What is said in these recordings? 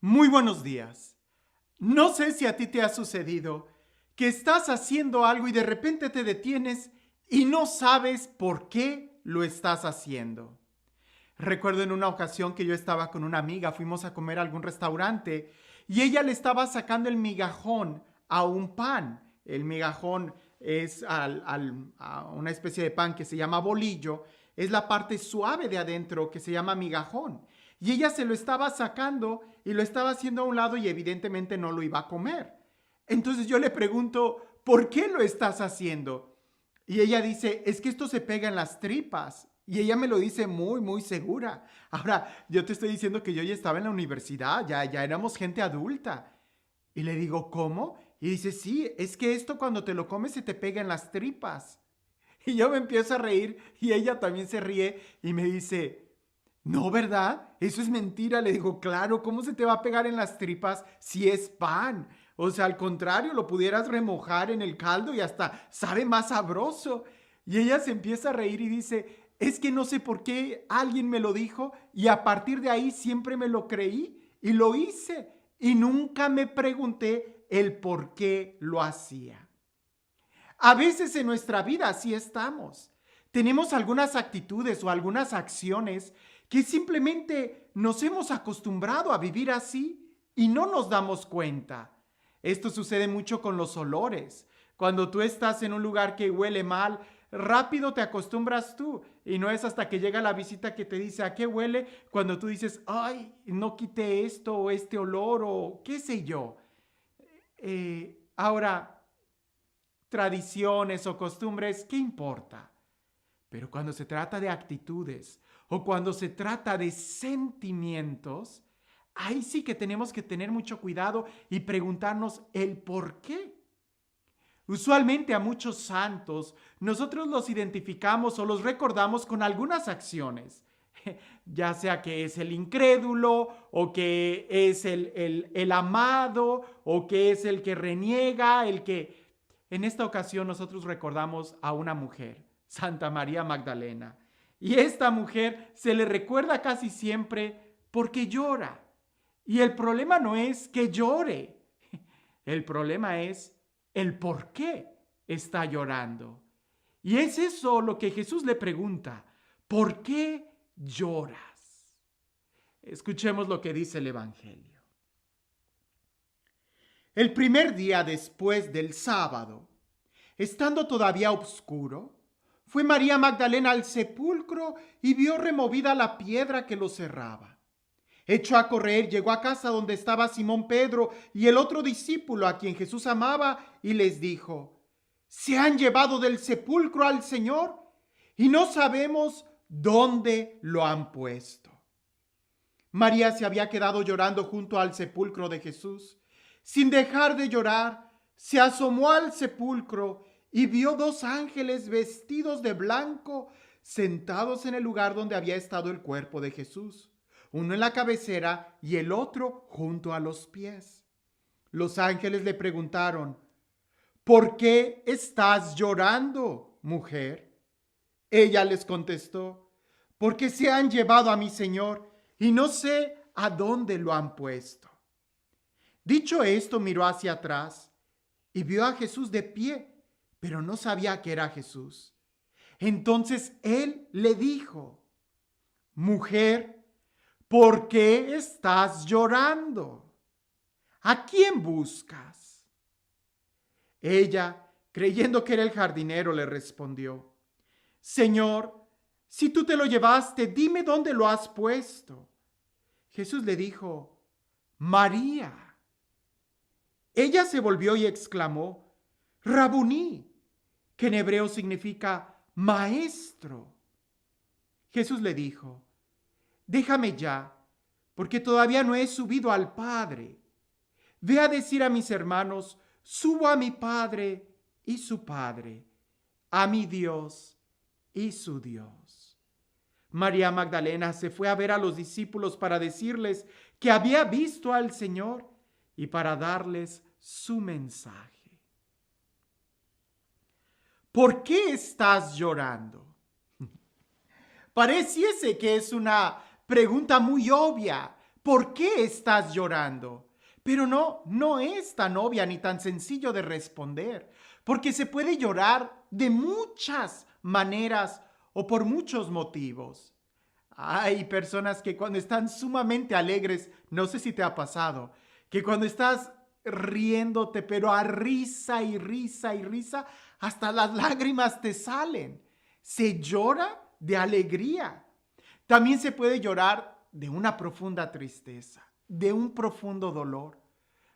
Muy buenos días. No sé si a ti te ha sucedido que estás haciendo algo y de repente te detienes y no sabes por qué lo estás haciendo. Recuerdo en una ocasión que yo estaba con una amiga, fuimos a comer a algún restaurante y ella le estaba sacando el migajón a un pan. El migajón es a una especie de pan que se llama bolillo, es la parte suave de adentro que se llama migajón. Y ella se lo estaba sacando y lo estaba haciendo a un lado y evidentemente no lo iba a comer. Entonces yo le pregunto, ¿por qué lo estás haciendo? Y ella dice, es que esto se pega en las tripas. Y ella me lo dice muy, muy segura. Ahora, yo te estoy diciendo que yo ya estaba en la universidad, ya éramos gente adulta. Y le digo, ¿cómo? Y dice, sí, es que esto cuando te lo comes se te pega en las tripas. Y yo me empiezo a reír y ella también se ríe y me dice, no, ¿verdad? Eso es mentira. Le digo, claro, ¿cómo se te va a pegar en las tripas si es pan? O sea, al contrario, lo pudieras remojar en el caldo y hasta sabe más sabroso. Y ella se empieza a reír y dice, es que no sé por qué alguien me lo dijo y a partir de ahí siempre me lo creí y lo hice y nunca me pregunté el por qué lo hacía. A veces en nuestra vida así estamos. Tenemos algunas actitudes o algunas acciones que simplemente nos hemos acostumbrado a vivir así y no nos damos cuenta. Esto sucede mucho con los olores. Cuando tú estás en un lugar que huele mal, rápido te acostumbras tú y no es hasta que llega la visita que te dice a qué huele cuando tú dices, ay, no quité esto o este olor o qué sé yo. Ahora, tradiciones o costumbres, ¿qué importa? Pero cuando se trata de actitudes o cuando se trata de sentimientos, ahí sí que tenemos que tener mucho cuidado y preguntarnos el por qué. Usualmente a muchos santos nosotros los identificamos o los recordamos con algunas acciones, ya sea que es el incrédulo o que es el amado o que es el que reniega, el que... En esta ocasión nosotros recordamos a una mujer, Santa María Magdalena. Y esta mujer se le recuerda casi siempre porque llora. Y el problema no es que llore, el problema es el por qué está llorando. Y es eso lo que Jesús le pregunta, ¿por qué lloras? Escuchemos lo que dice el Evangelio. El primer día después del sábado, estando todavía oscuro, fue María Magdalena al sepulcro y vio removida la piedra que lo cerraba. Echó a correr, llegó a casa donde estaba Simón Pedro y el otro discípulo a quien Jesús amaba y les dijo, se han llevado del sepulcro al Señor y no sabemos dónde lo han puesto. María se había quedado llorando junto al sepulcro de Jesús. Sin dejar de llorar, se asomó al sepulcro y vio dos ángeles vestidos de blanco sentados en el lugar donde había estado el cuerpo de Jesús, uno en la cabecera y el otro junto a los pies. Los ángeles le preguntaron, ¿por qué estás llorando, mujer? Ella les contestó, porque se han llevado a mi Señor y no sé a dónde lo han puesto. Dicho esto, miró hacia atrás y vio a Jesús de pie, pero no sabía que era Jesús. Entonces él le dijo, mujer, ¿por qué estás llorando? ¿A quién buscas? Ella, creyendo que era el jardinero, le respondió, Señor, si tú te lo llevaste, dime dónde lo has puesto. Jesús le dijo, María. Ella se volvió y exclamó, Rabuní, que en hebreo significa maestro. Jesús le dijo, déjame ya, porque todavía no he subido al Padre. Ve a decir a mis hermanos, subo a mi Padre y su Padre, a mi Dios y su Dios. María Magdalena se fue a ver a los discípulos para decirles que había visto al Señor y para darles su mensaje. ¿Por qué estás llorando? Pareciese que es una pregunta muy obvia. ¿por qué estás llorando? Pero no es tan obvia ni tan sencillo de responder, porque se puede llorar de muchas maneras o por muchos motivos. Hay personas que cuando están sumamente alegres, no sé si te ha pasado, que cuando estás riéndote, pero a risa y risa y risa, hasta las lágrimas te salen. Se llora de alegría. También se puede llorar de una profunda tristeza, de un profundo dolor.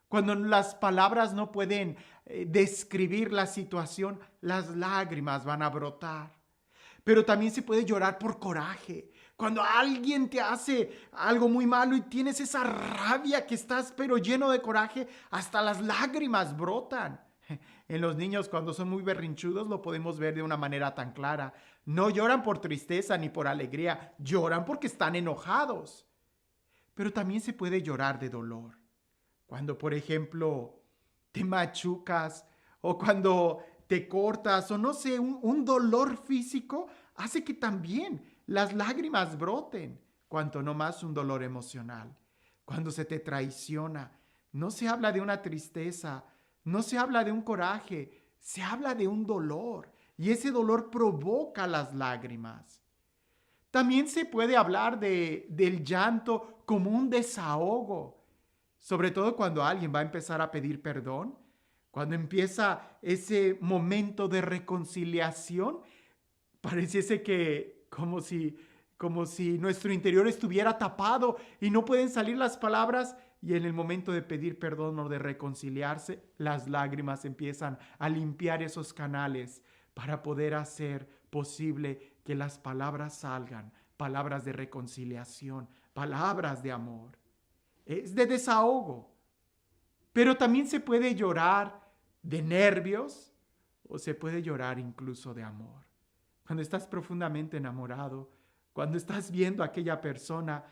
Cuando las palabras no pueden describir la situación, las lágrimas van a brotar. Pero también se puede llorar por coraje. Cuando alguien te hace algo muy malo y tienes esa rabia que estás pero lleno de coraje, hasta las lágrimas brotan. En los niños cuando son muy berrinchudos lo podemos ver de una manera tan clara. No lloran por tristeza ni por alegría, lloran porque están enojados. Pero también se puede llorar de dolor. Cuando, por ejemplo, te machucas o cuando te cortas o no sé, un dolor físico hace que también las lágrimas broten, cuanto no más un dolor emocional. Cuando se te traiciona, no se habla de una tristeza, no se habla de un coraje, se habla de un dolor y ese dolor provoca las lágrimas. También se puede hablar del llanto como un desahogo, sobre todo cuando alguien va a empezar a pedir perdón, cuando empieza ese momento de reconciliación, pareciese que como si nuestro interior estuviera tapado y no pueden salir las palabras y en el momento de pedir perdón o de reconciliarse, las lágrimas empiezan a limpiar esos canales para poder hacer posible que las palabras salgan, palabras de reconciliación, palabras de amor. Es de desahogo, pero también se puede llorar de nervios o se puede llorar incluso de amor. Cuando estás profundamente enamorado, cuando estás viendo a aquella persona,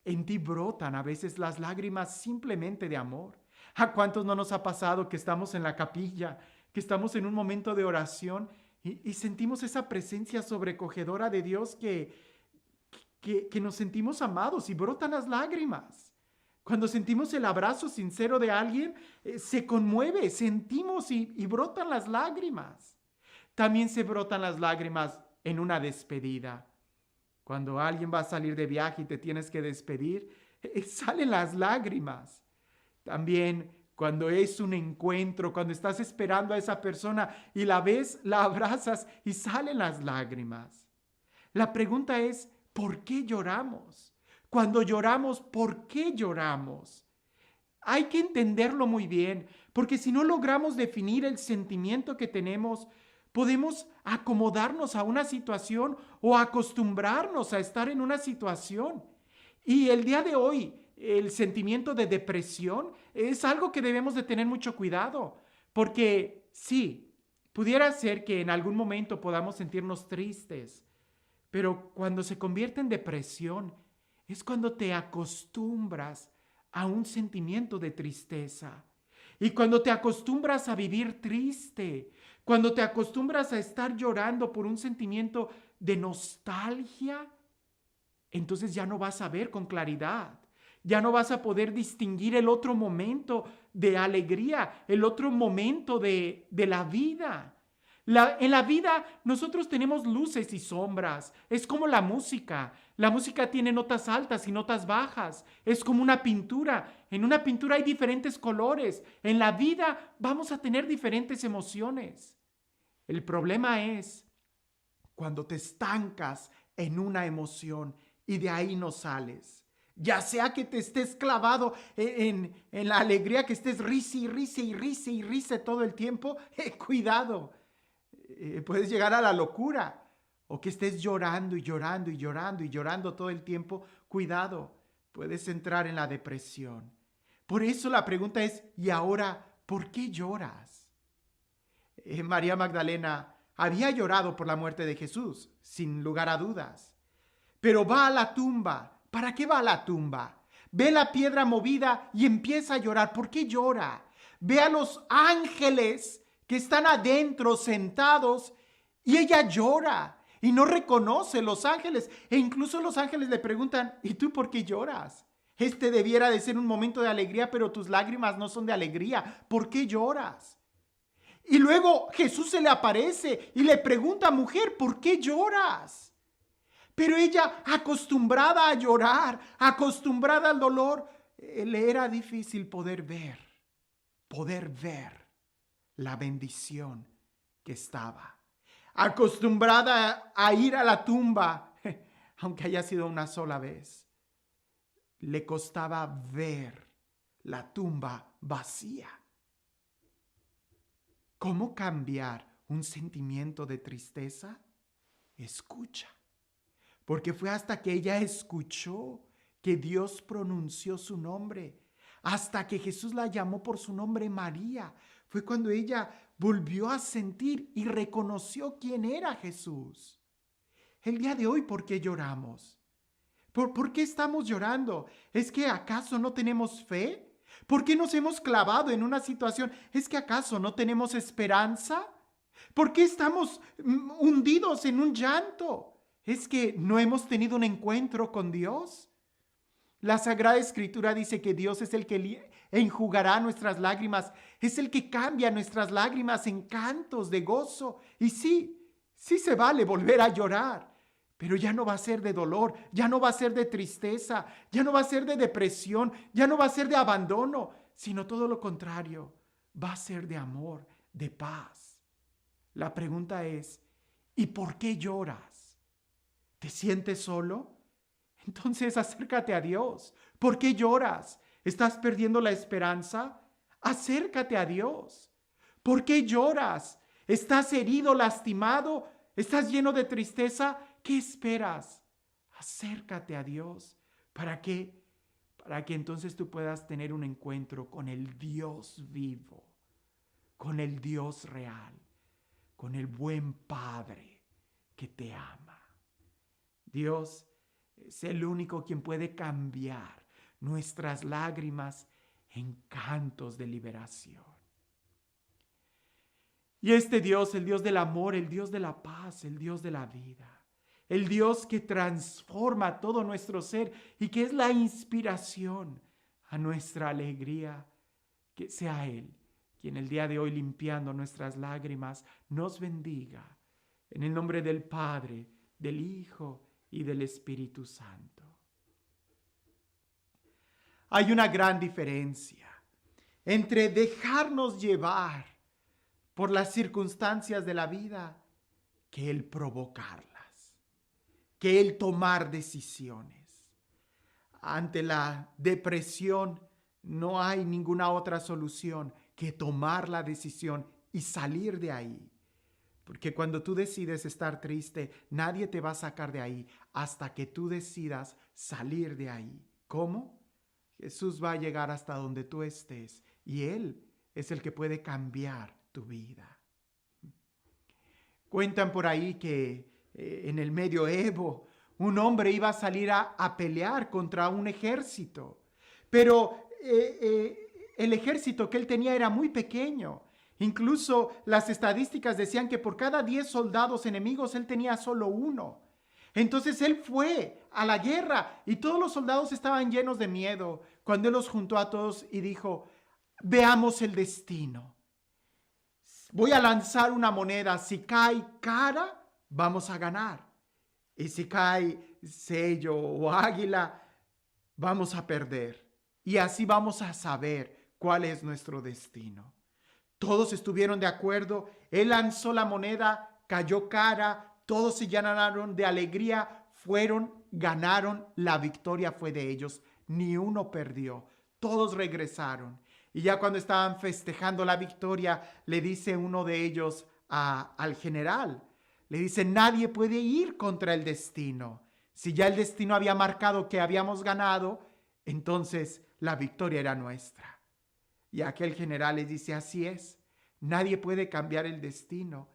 en ti brotan a veces las lágrimas simplemente de amor. ¿A cuántos no nos ha pasado que estamos en la capilla, que estamos en un momento de oración y sentimos esa presencia sobrecogedora de Dios que nos sentimos amados y brotan las lágrimas? Cuando sentimos el abrazo sincero de alguien, se conmueve, sentimos y brotan las lágrimas. También se brotan las lágrimas en una despedida. Cuando alguien va a salir de viaje y te tienes que despedir, salen las lágrimas. También cuando es un encuentro, cuando estás esperando a esa persona y la ves, la abrazas y salen las lágrimas. La pregunta es, ¿por qué lloramos? Cuando lloramos, ¿por qué lloramos? Hay que entenderlo muy bien, porque si no logramos definir el sentimiento que tenemos, podemos acomodarnos a una situación o acostumbrarnos a estar en una situación. Y el día de hoy, el sentimiento de depresión es algo que debemos de tener mucho cuidado, porque sí, pudiera ser que en algún momento podamos sentirnos tristes, pero cuando se convierte en depresión es cuando te acostumbras a un sentimiento de tristeza. Y cuando te acostumbras a vivir triste, cuando te acostumbras a estar llorando por un sentimiento de nostalgia, entonces ya no vas a ver con claridad. Ya no vas a poder distinguir el otro momento de alegría, el otro momento de la vida. En la vida nosotros tenemos luces y sombras. Es como la música. La música tiene notas altas y notas bajas. Es como una pintura. En una pintura hay diferentes colores. En la vida vamos a tener diferentes emociones. El problema es cuando te estancas en una emoción y de ahí no sales. Ya sea que te estés clavado en la alegría, que estés risa y risa y risa y risa todo el tiempo, cuidado. Puedes llegar a la locura, o que estés llorando y llorando y llorando y llorando todo el tiempo, cuidado, puedes entrar en la depresión. Por eso la pregunta es, ¿y ahora por qué lloras? María Magdalena había llorado por la muerte de Jesús, sin lugar a dudas, pero va a la tumba. ¿Para qué va a la tumba? Ve la piedra movida y empieza a llorar. ¿Por qué llora? Ve a los ángeles que están adentro sentados y ella llora y no reconoce los ángeles. E incluso los ángeles le preguntan, ¿y tú por qué lloras? Este debiera de ser un momento de alegría, pero tus lágrimas no son de alegría. ¿Por qué lloras? Y luego Jesús se le aparece y le pregunta, mujer, ¿por qué lloras? Pero ella, acostumbrada a llorar, acostumbrada al dolor, le era difícil poder ver la bendición que estaba. Acostumbrada a ir a la tumba, aunque haya sido una sola vez, le costaba ver la tumba vacía. ¿Cómo cambiar un sentimiento de tristeza? Escucha. Porque fue hasta que ella escuchó que Dios pronunció su nombre, hasta que Jesús la llamó por su nombre María. Fue cuando ella volvió a sentir y reconoció quién era Jesús. El día de hoy, ¿por qué lloramos? ¿Por qué estamos llorando? ¿Es que acaso no tenemos fe? ¿Por qué nos hemos clavado en una situación? ¿Es que acaso no tenemos esperanza? ¿Por qué estamos hundidos en un llanto? ¿Es que no hemos tenido un encuentro con Dios? La Sagrada Escritura dice que Dios es el que enjugará nuestras lágrimas, es el que cambia nuestras lágrimas en cantos de gozo. Y sí se vale volver a llorar, pero ya no va a ser de dolor, ya no va a ser de tristeza, ya no va a ser de depresión, ya no va a ser de abandono, sino todo lo contrario, va a ser de amor, de paz. La pregunta es, ¿y por qué lloras? ¿Te sientes solo? Entonces acércate a Dios. ¿Por qué lloras? ¿Estás perdiendo la esperanza? Acércate a Dios. ¿Por qué lloras? ¿Estás herido, lastimado? ¿Estás lleno de tristeza? ¿Qué esperas? Acércate a Dios. ¿Para qué? Para que entonces tú puedas tener un encuentro con el Dios vivo, con el Dios real, con el buen Padre que te ama. Dios es el único quien puede cambiar nuestras lágrimas en cantos de liberación. Y este Dios, el Dios del amor, el Dios de la paz, el Dios de la vida, el Dios que transforma todo nuestro ser y que es la inspiración a nuestra alegría, que sea Él quien el día de hoy, limpiando nuestras lágrimas, nos bendiga. En el nombre del Padre, del Hijo y del Espíritu Santo. Hay una gran diferencia entre dejarnos llevar por las circunstancias de la vida que el provocarlas, que el tomar decisiones. Ante la depresión no hay ninguna otra solución que tomar la decisión y salir de ahí. Porque cuando tú decides estar triste, nadie te va a sacar de ahí hasta que tú decidas salir de ahí. ¿Cómo? Jesús va a llegar hasta donde tú estés y Él es el que puede cambiar tu vida. Cuentan por ahí que en el medioevo un hombre iba a salir a pelear contra un ejército, pero el ejército que él tenía era muy pequeño. Incluso las estadísticas decían que por cada 10 soldados enemigos él tenía solo uno. Entonces él fue a la guerra y todos los soldados estaban llenos de miedo cuando él los juntó a todos y dijo, veamos el destino. Voy a lanzar una moneda, si cae cara, vamos a ganar. Y si cae sello o águila, vamos a perder. Y así vamos a saber cuál es nuestro destino. Todos estuvieron de acuerdo. Él lanzó la moneda, cayó cara, todos se llenaron de alegría, ganaron, la victoria fue de ellos. Ni uno perdió, todos regresaron. Y ya cuando estaban festejando la victoria, le dice uno de ellos al general, le dice, nadie puede ir contra el destino. Si ya el destino había marcado que habíamos ganado, entonces la victoria era nuestra. Y aquel general le dice, así es, nadie puede cambiar el destino.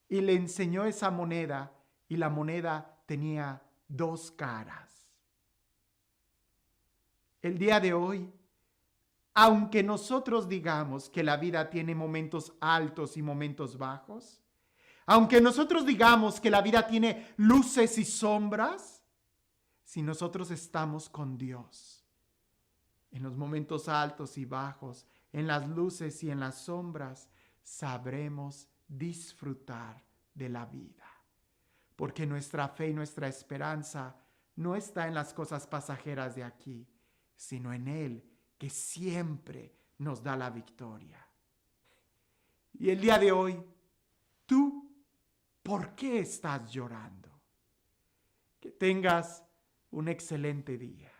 Y le enseñó esa moneda y la moneda tenía 2 caras. El día de hoy, aunque nosotros digamos que la vida tiene momentos altos y momentos bajos, aunque nosotros digamos que la vida tiene luces y sombras, si nosotros estamos con Dios, En los momentos altos y bajos, en las luces y en las sombras, sabremos disfrutar de la vida. Porque nuestra fe y nuestra esperanza no está en las cosas pasajeras de aquí, sino en Él, que siempre nos da la victoria. Y el día de hoy, ¿tú por qué estás llorando? Que tengas un excelente día.